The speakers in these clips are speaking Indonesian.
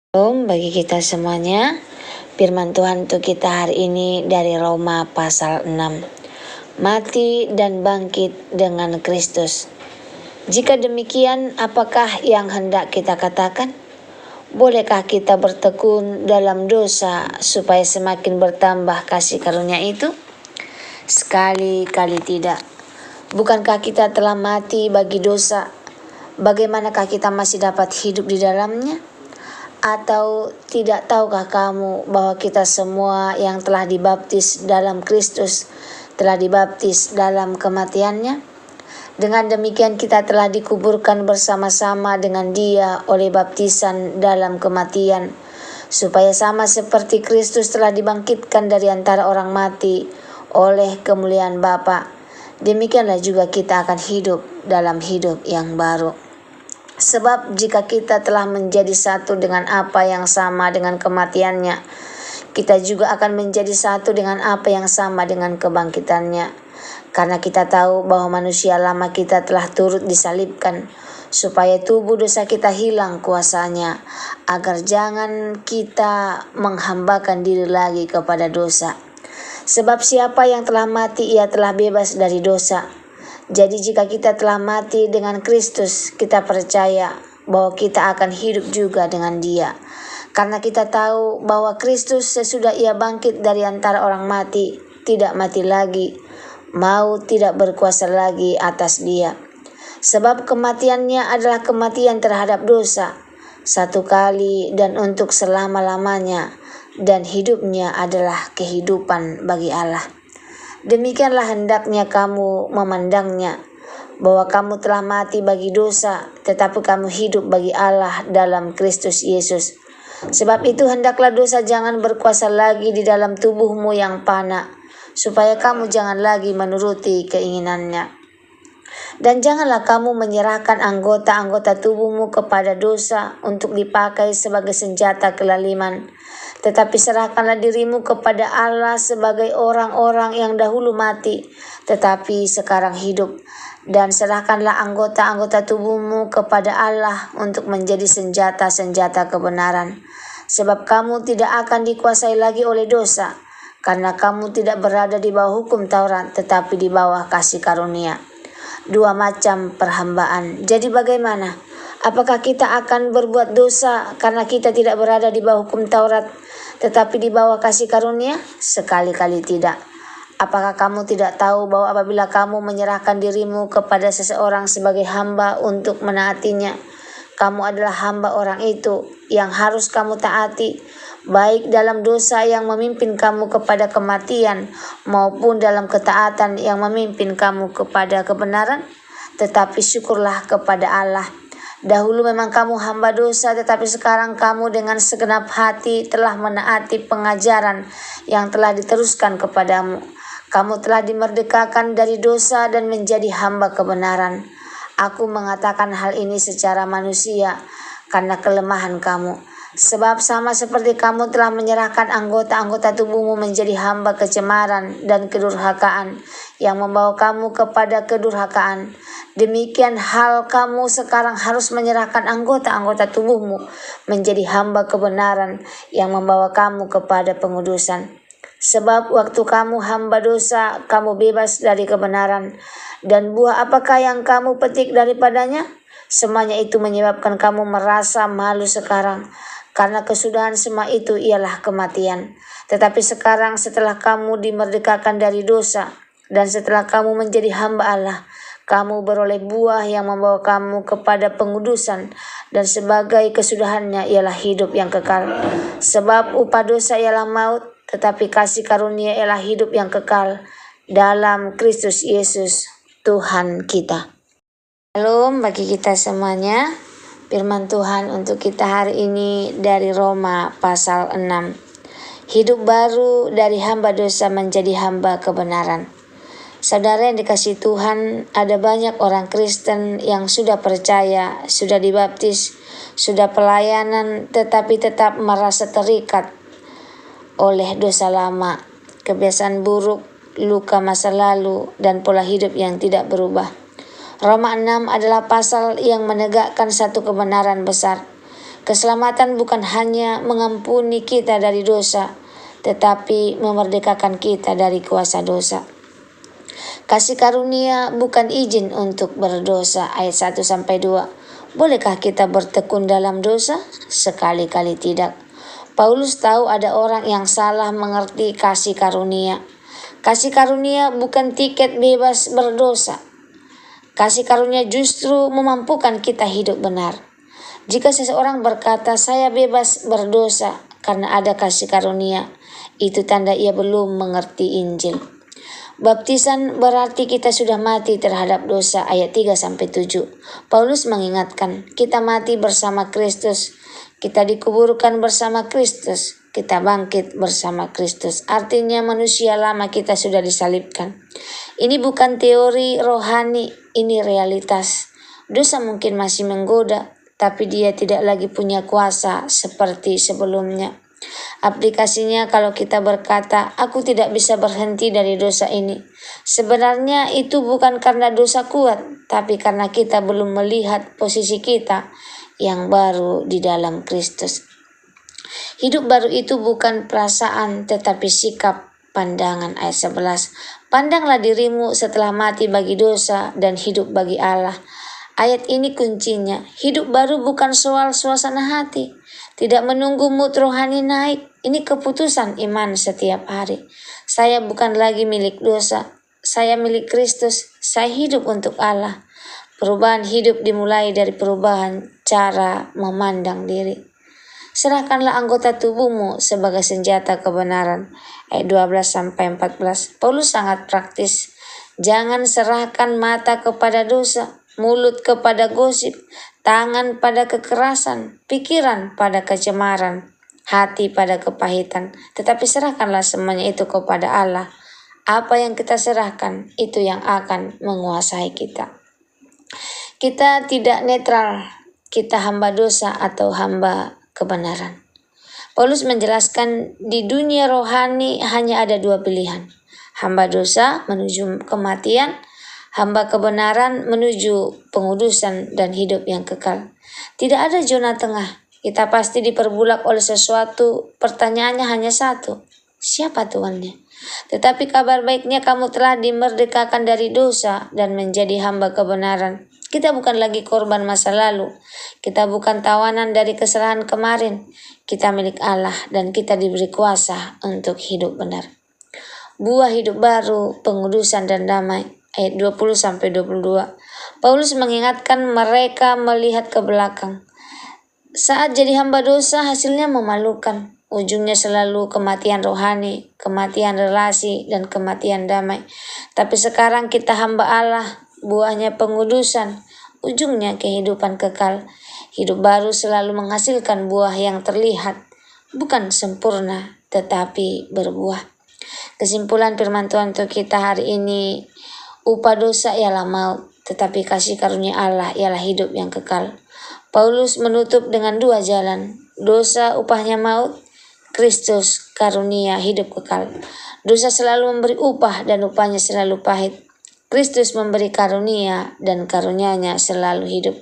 Shalom bagi kita semuanya. Firman Tuhan untuk kita hari ini dari Roma pasal 6. Mati dan bangkit dengan Kristus. Jika demikian, apakah yang hendak kita katakan? Bolehkah kita bertekun dalam dosa supaya semakin bertambah kasih karunia itu? Sekali-kali tidak. Bukankah kita telah mati bagi dosa? Bagaimanakah kita masih dapat hidup di dalamnya? Atau tidak tahukah kamu bahwa kita semua yang telah dibaptis dalam Kristus telah dibaptis dalam kematiannya? Dengan demikian kita telah dikuburkan bersama-sama dengan Dia oleh baptisan dalam kematian, supaya sama seperti Kristus telah dibangkitkan dari antara orang mati oleh kemuliaan Bapa, demikianlah juga kita akan hidup dalam hidup yang baru. Sebab jika kita telah menjadi satu dengan apa yang sama dengan kematiannya, kita juga akan menjadi satu dengan apa yang sama dengan kebangkitannya. Karena kita tahu bahwa manusia lama kita telah turut disalibkan, supaya tubuh dosa kita hilang kuasanya, agar jangan kita menghambakan diri lagi kepada dosa. Sebab siapa yang telah mati, ia telah bebas dari dosa. Jadi jika kita telah mati dengan Kristus, kita percaya bahwa kita akan hidup juga dengan Dia. Karena kita tahu bahwa Kristus sesudah Ia bangkit dari antara orang mati, tidak mati lagi, maut tidak berkuasa lagi atas Dia. Sebab kematiannya adalah kematian terhadap dosa, satu kali dan untuk selama-lamanya, dan hidupnya adalah kehidupan bagi Allah. Demikianlah hendaknya kamu memandangnya, bahwa kamu telah mati bagi dosa, tetapi kamu hidup bagi Allah dalam Kristus Yesus. Sebab itu hendaklah dosa jangan berkuasa lagi di dalam tubuhmu yang fana, supaya kamu jangan lagi menuruti keinginannya. Dan janganlah kamu menyerahkan anggota-anggota tubuhmu kepada dosa untuk dipakai sebagai senjata kelaliman, tetapi serahkanlah dirimu kepada Allah sebagai orang-orang yang dahulu mati, tetapi sekarang hidup. Dan serahkanlah anggota-anggota tubuhmu kepada Allah untuk menjadi senjata-senjata kebenaran. Sebab kamu tidak akan dikuasai lagi oleh dosa, karena kamu tidak berada di bawah hukum Taurat, tetapi di bawah kasih karunia. Dua macam perhambaan. Jadi bagaimana? Apakah kita akan berbuat dosa karena kita tidak berada di bawah hukum Taurat, tetapi di bawah kasih karunia? Sekali-kali tidak. Apakah kamu tidak tahu bahwa apabila kamu menyerahkan dirimu kepada seseorang sebagai hamba untuk menaatinya, kamu adalah hamba orang itu yang harus kamu taati, baik dalam dosa yang memimpin kamu kepada kematian maupun dalam ketaatan yang memimpin kamu kepada kebenaran? Tetapi syukurlah kepada Allah. Dahulu memang kamu hamba dosa, tetapi sekarang kamu dengan segenap hati telah menaati pengajaran yang telah diteruskan kepadamu. Kamu telah dimerdekakan dari dosa dan menjadi hamba kebenaran. Aku mengatakan hal ini secara manusia karena kelemahan kamu. Sebab sama seperti kamu telah menyerahkan anggota-anggota tubuhmu menjadi hamba kecemaran dan kedurhakaan yang membawa kamu kepada kedurhakaan, demikian hal kamu sekarang harus menyerahkan anggota-anggota tubuhmu menjadi hamba kebenaran yang membawa kamu kepada pengudusan. Sebab waktu kamu hamba dosa, kamu bebas dari kebenaran, dan buah apakah yang kamu petik daripadanya? Semuanya itu menyebabkan kamu merasa malu sekarang, karena kesudahan semua itu ialah kematian. Tetapi sekarang setelah kamu dimerdekakan dari dosa, dan setelah kamu menjadi hamba Allah, kamu beroleh buah yang membawa kamu kepada pengudusan, dan sebagai kesudahannya ialah hidup yang kekal. Sebab upah dosa ialah maut, tetapi kasih karunia ialah hidup yang kekal dalam Kristus Yesus Tuhan kita. Shalom bagi kita semuanya. Firman Tuhan untuk kita hari ini dari Roma pasal 6. Hidup baru dari hamba dosa menjadi hamba kebenaran. Saudara yang dikasihi Tuhan, ada banyak orang Kristen yang sudah percaya, sudah dibaptis, sudah pelayanan, tetapi tetap merasa terikat oleh dosa lama, kebiasaan buruk, luka masa lalu, dan pola hidup yang tidak berubah. Roma 6 adalah pasal yang menegakkan satu kebenaran besar. Keselamatan bukan hanya mengampuni kita dari dosa, tetapi memerdekakan kita dari kuasa dosa. Kasih karunia bukan izin untuk berdosa, ayat 1-2. Bolehkah kita bertekun dalam dosa? Sekali-kali tidak. Paulus tahu ada orang yang salah mengerti kasih karunia. Kasih karunia bukan tiket bebas berdosa. Kasih karunia justru memampukan kita hidup benar. Jika seseorang berkata, "Saya bebas berdosa karena ada kasih karunia," itu tanda ia belum mengerti Injil. Baptisan berarti kita sudah mati terhadap dosa, ayat 3-7. Paulus mengingatkan, kita mati bersama Kristus, kita dikuburkan bersama Kristus, kita bangkit bersama Kristus. Artinya manusia lama kita sudah disalibkan. Ini bukan teori rohani, ini realitas. Dosa mungkin masih menggoda, tapi dia tidak lagi punya kuasa seperti sebelumnya. Aplikasinya kalau kita berkata, "Aku tidak bisa berhenti dari dosa ini." Sebenarnya itu bukan karena dosa kuat, tapi karena kita belum melihat posisi kita yang baru di dalam Kristus. Hidup baru itu bukan perasaan, tetapi sikap, pandangan, ayat 11. Pandanglah dirimu setelah mati bagi dosa dan hidup bagi Allah. Ayat ini kuncinya. Hidup baru bukan soal suasana hati. Tidak menunggu mood rohani naik. Ini keputusan iman setiap hari. Saya bukan lagi milik dosa. Saya milik Kristus. Saya hidup untuk Allah. Perubahan hidup dimulai dari perubahan cara memandang diri. Serahkanlah anggota tubuhmu sebagai senjata kebenaran. Ayat 12-14. Paulus sangat praktis. Jangan serahkan mata kepada dosa, mulut kepada gosip, tangan pada kekerasan, pikiran pada kecemaran, hati pada kepahitan. Tetapi serahkanlah semuanya itu kepada Allah. Apa yang kita serahkan, itu yang akan menguasai kita. Kita tidak netral, kita hamba dosa atau hamba kebenaran. Paulus menjelaskan di dunia rohani hanya ada dua pilihan. Hamba dosa menuju kematian, hamba kebenaran menuju pengudusan dan hidup yang kekal. Tidak ada zona tengah. Kita pasti diperbudak oleh sesuatu. Pertanyaannya hanya satu. Siapa tuannya? Tetapi kabar baiknya kamu telah dimerdekakan dari dosa dan menjadi hamba kebenaran. Kita bukan lagi korban masa lalu. Kita bukan tawanan dari kesalahan kemarin. Kita milik Allah dan kita diberi kuasa untuk hidup benar. Buah hidup baru, pengudusan dan damai. Ayat 20-22. Paulus mengingatkan mereka melihat ke belakang. Saat jadi hamba dosa hasilnya memalukan. Ujungnya selalu kematian rohani, kematian relasi, dan kematian damai. Tapi sekarang kita hamba Allah, buahnya pengudusan, ujungnya kehidupan kekal. Hidup baru selalu menghasilkan buah yang terlihat, bukan sempurna, tetapi berbuah. Kesimpulan firman Tuhan untuk kita hari ini, upah dosa ialah maut, tetapi kasih karunia Allah ialah hidup yang kekal. Paulus menutup dengan dua jalan. Dosa upahnya maut, Kristus karunia hidup kekal. Dosa selalu memberi upah dan upahnya selalu pahit. Kristus memberi karunia dan karunia-Nya selalu hidup.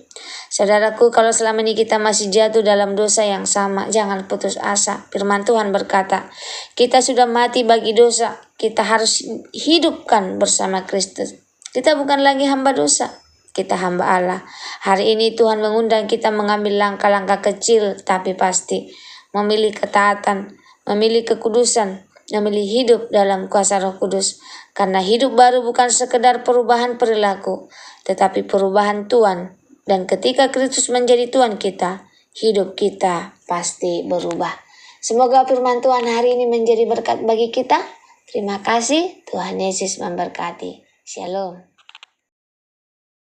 Saudaraku, kalau selama ini kita masih jatuh dalam dosa yang sama, jangan putus asa. Firman Tuhan berkata, kita sudah mati bagi dosa. Kita harus hidupkan bersama Kristus. Kita bukan lagi hamba dosa. Kita hamba Allah. Hari ini Tuhan mengundang kita mengambil langkah-langkah kecil tapi pasti. Memilih ketaatan, memilih kekudusan, memilih hidup dalam kuasa Roh Kudus. Karena hidup baru bukan sekedar perubahan perilaku, tetapi perubahan Tuhan. Dan ketika Kristus menjadi Tuhan kita, hidup kita pasti berubah. Semoga firman Tuhan hari ini menjadi berkat bagi kita. Terima kasih, Tuhan Yesus memberkati. Shalom.